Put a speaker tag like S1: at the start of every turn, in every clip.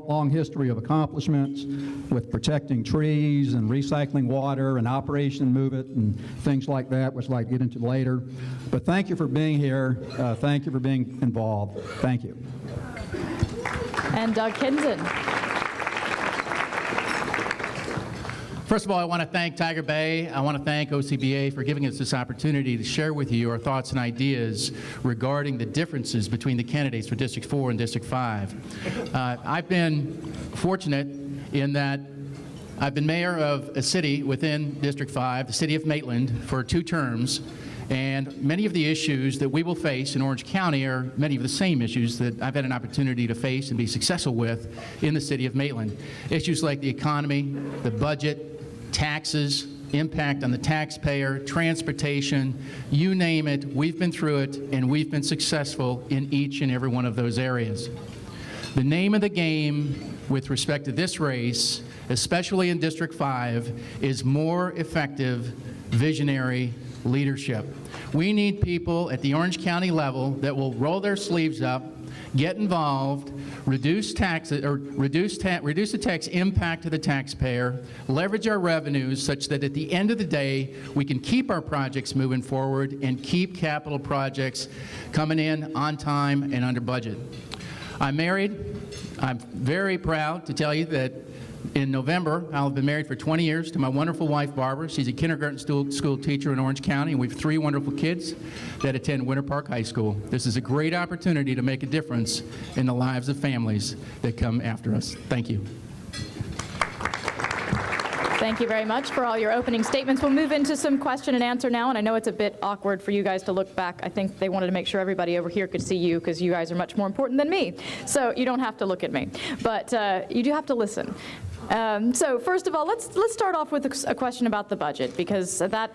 S1: long history of accomplishments with protecting trees and recycling water and Operation Move It and things like that, which I'd like to get into later. But thank you for being here. Thank you for being involved. Thank you.
S2: And Doug Kinson.
S3: First of all, I want to thank Tiger Bay. I want to thank OCBA for giving us this opportunity to share with you our thoughts and ideas regarding the differences between the candidates for District 4 and District 5. I've been fortunate in that I've been mayor of a city within District 5, the city of Maitland, for 2 terms. And many of the issues that we will face in Orange County are many of the same issues that I've had an opportunity to face and be successful with in the city of Maitland. Issues like the economy, the budget, taxes, impact on the taxpayer, transportation, you name it, we've been through it, and we've been successful in each and every one of those areas. The name of the game with respect to this race, especially in District 5, is more effective, visionary leadership. We need people at the Orange County level that will roll their sleeves up, get involved, reduce taxes, or reduce the tax impact to the taxpayer, leverage our revenues such that at the end of the day we can keep our projects moving forward and keep capital projects coming in on time and under budget. I'm married. I'm very proud to tell you that in November, I'll have been married for 20 years to my wonderful wife, Barbara. She's a kindergarten school teacher in Orange County, and we have 3 wonderful kids that attend Winter Park High School. This is a great opportunity to make a difference in the lives of families that come after us. Thank you.
S2: Thank you very much for all your opening statements. We'll move into some question and answer now, and I know it's a bit awkward for you guys to look back. I think they wanted to make sure everybody over here could see you because you guys are much more important than me. So you don't have to look at me, but you do have to listen. So first of all, let's start off with a question about the budget, because that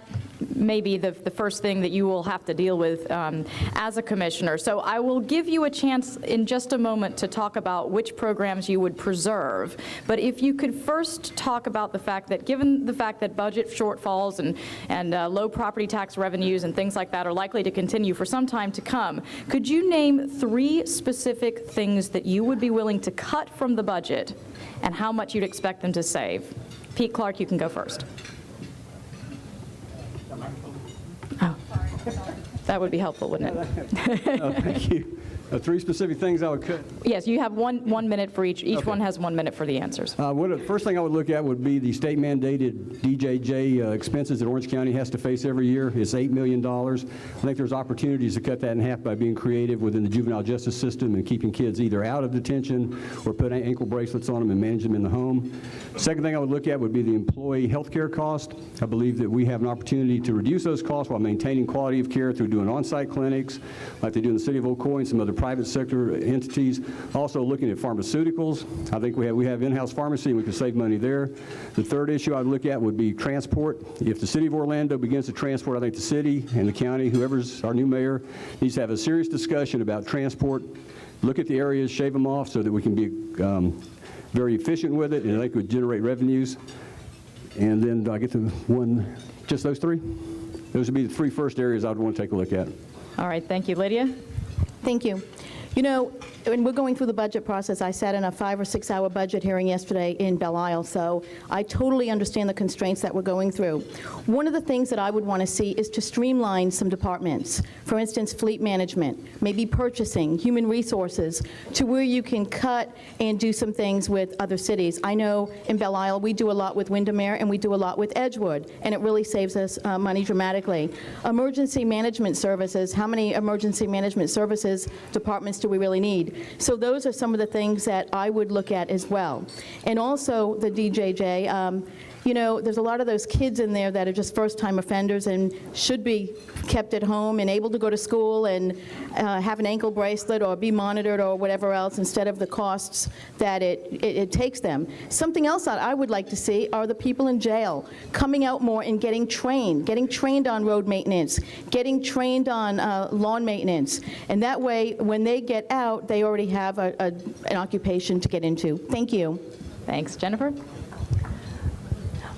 S2: may be the first thing that you will have to deal with as a commissioner. So I will give you a chance in just a moment to talk about which programs you would preserve. But if you could first talk about the fact that, given the fact that budget shortfalls and low property tax revenues and things like that are likely to continue for some time to come, could you name 3 specific things that you would be willing to cut from the budget and how much you'd expect them to save? Pete Clark, you can go first. Oh, that would be helpful, wouldn't it?
S4: Oh, thank you. 3 specific things I would cut.
S2: Yes, you have one minute for each. Each one has 1 minute for the answers.
S4: The first thing I would look at would be the state-mandated DJJ expenses that Orange County has to face every year. It's $8 million. I think there's opportunities to cut that in half by being creative within the juvenile justice system and keeping kids either out of detention or put ankle bracelets on them and manage them in the home. Second thing I would look at would be the employee health care cost. I believe that we have an opportunity to reduce those costs while maintaining quality of care through doing on-site clinics like they do in the city of Ocoee and some other private sector entities. Also looking at pharmaceuticals. I think we have in-house pharmacy and we can save money there. The third issue I'd look at would be transport. If the city of Orlando begins to transport, I think the city and the county, whoever's our new mayor, needs to have a serious discussion about transport. Look at the areas, shave them off so that we can be very efficient with it, and I think it would generate revenues. And then do I get to just those 3? Those would be the 3 first areas I would want to take a look at.
S2: All right, thank you. Lydia?
S5: Thank you. You know, when we're going through the budget process, I sat in a 5 or 6 hour budget hearing yesterday in Belle Isle, so I totally understand the constraints that we're going through. One of the things that I would want to see is to streamline some departments. For instance, fleet management, maybe purchasing, human resources, to where you can cut and do some things with other cities. I know in Belle Isle we do a lot with Windermere and we do a lot with Edgewood, and it really saves us money dramatically. Emergency management services, how many emergency management services departments do we really need? So those are some of the things that I would look at as well. And also the DJJ, you know, there's a lot of those kids in there that are just first-time offenders and should be kept at home and able to go to school and have an ankle bracelet or be monitored or whatever else instead of the costs that it takes them. Something else that I would like to see are the people in jail coming out more and getting trained on road maintenance, getting trained on lawn maintenance. And that way, when they get out, they already have an occupation to get into. Thank you.
S2: Thanks. Jennifer?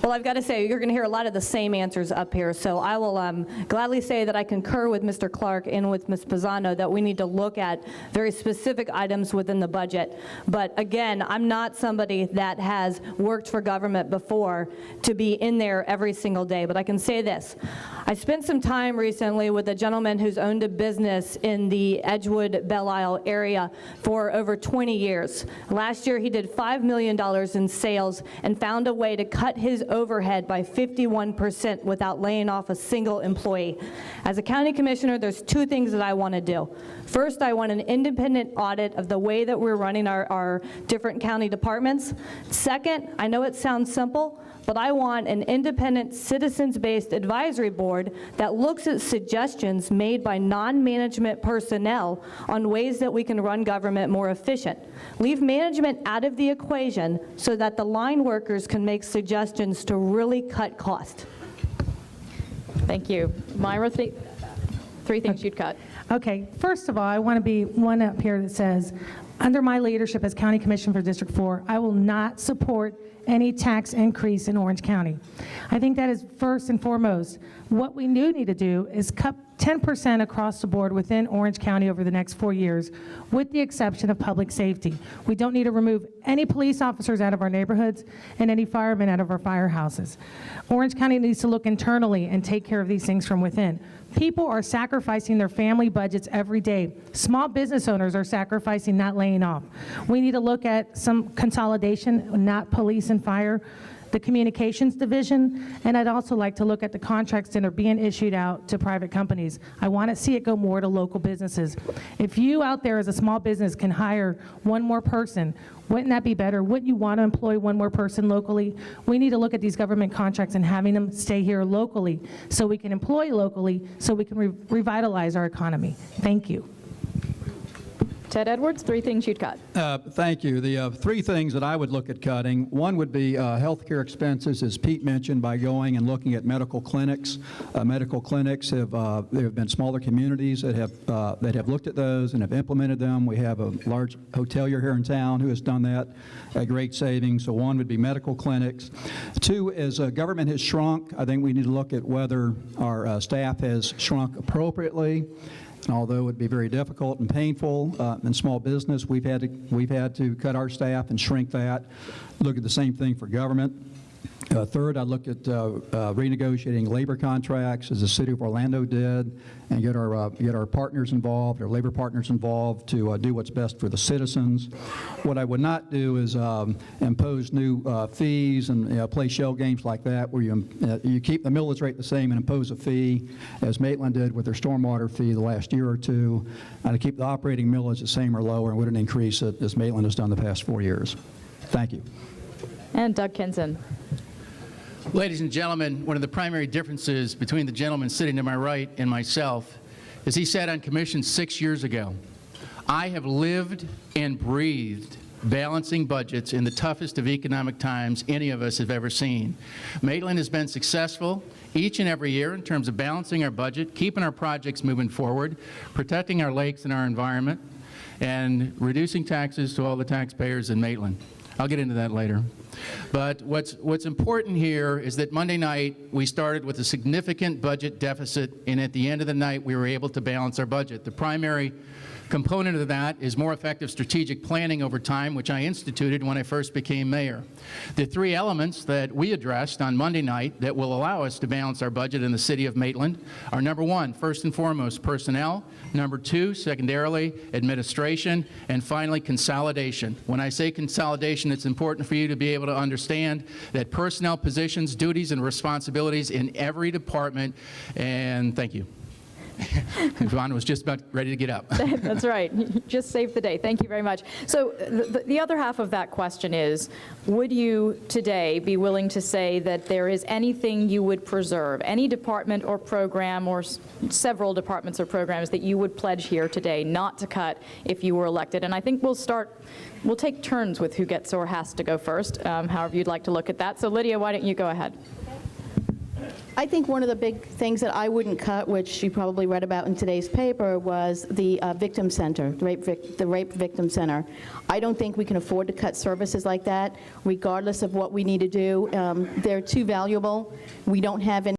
S6: Well, I've got to say, you're going to hear a lot of the same answers up here, so I will gladly say that I concur with Mr. Clark and with Ms. Pisano that we need to look at very specific items within the budget. But again, I'm not somebody that has worked for government before to be in there every single day, but I can say this. I spent some time recently with a gentleman who's owned a business in the Edgewood, Belle Isle area for over 20 years. Last year, he did $5 million in sales and found a way to cut his overhead by 51% without laying off a single employee. As a county commissioner, there's two things that I want to do. First, I want an independent audit of the way that we're running our different county departments. Second, I know it sounds simple, but I want an independent, citizens-based advisory board that looks at suggestions made by non-management personnel on ways that we can run government more efficient. Leave management out of the equation so that the line workers can make suggestions to really cut cost.
S2: Thank you. Myra, three things you'd cut.
S7: Okay, first of all, I want to be one up here that says, under my leadership as County Commissioner for District 4, I will not support any tax increase in Orange County. I think that is first and foremost. What we do need to do is cut 10% across the board within Orange County over the next 4 years, with the exception of public safety. We don't need to remove any police officers out of our neighborhoods and any firemen out of our firehouses. Orange County needs to look internally and take care of these things from within. People are sacrificing their family budgets every day. Small business owners are sacrificing, not laying off. We need to look at some consolidation, not police and fire, the communications division, and I'd also like to look at the contracts that are being issued out to private companies. I want to see it go more to local businesses. If you out there as a small business can hire one more person, wouldn't that be better? Wouldn't you want to employ one more person locally? We need to look at these government contracts and having them stay here locally so we can employ locally so we can revitalize our economy. Thank you.
S2: Ted Edwards, three things you'd cut.
S1: Thank you. The three things that I would look at cutting, one would be healthcare expenses, as Pete mentioned, by going and looking at medical clinics. Medical clinics there have been smaller communities that have looked at those and have implemented them. We have a large hotelier here in town who has done that at great savings. So one would be medical clinics. Two is government has shrunk. I think we need to look at whether our staff has shrunk appropriately. And although it would be very difficult and painful in small business, we've had to cut our staff and shrink that. Look at the same thing for government. Third, I looked at renegotiating labor contracts, as the city of Orlando did, and get our partners involved, our labor partners involved, to do what's best for the citizens. What I would not do is impose new fees and play shell games like that, where you keep the millage rate the same and impose a fee, as Maitland did with their stormwater fee the last year or two, and to keep the operating millage the same or lower, and wouldn't increase it, as Maitland has done the past 4 years. Thank you.
S2: And Doug Kinson.
S3: Ladies and gentlemen, one of the primary differences between the gentleman sitting to my right and myself is he sat on commission 6 years ago. I have lived and breathed balancing budgets in the toughest of economic times any of us have ever seen. Maitland has been successful each and every year in terms of balancing our budget, keeping our projects moving forward, protecting our lakes and our environment, and reducing taxes to all the taxpayers in Maitland. I'll get into that later. But what's important here is that Monday night we started with a significant budget deficit, and at the end of the night we were able to balance our budget. The primary component of that is more effective strategic planning over time, which I instituted when I first became mayor. The three elements that we addressed on Monday night that will allow us to balance our budget in the city of Maitland are, number one, first and foremost, personnel; number two, secondarily, administration; and finally, consolidation. When I say consolidation, it's important for you to be able to understand that personnel positions, duties, and responsibilities in every department, and thank you. Yvonne was just about ready to get up.
S2: That's right. Just saved the day. Thank you very much. So the other half of that question is, would you today be willing to say that there is anything you would preserve, any department or program or several departments or programs that you would pledge here today not to cut if you were elected? And I think we'll take turns with who gets or has to go first, however you'd like to look at that. So Lydia, why don't you go ahead?
S5: I think one of the big things that I wouldn't cut, which you probably read about in today's paper, was the victim center, the rape victim center. I don't think we can afford to cut services like that, regardless of what we need to do. They're too valuable. We don't have any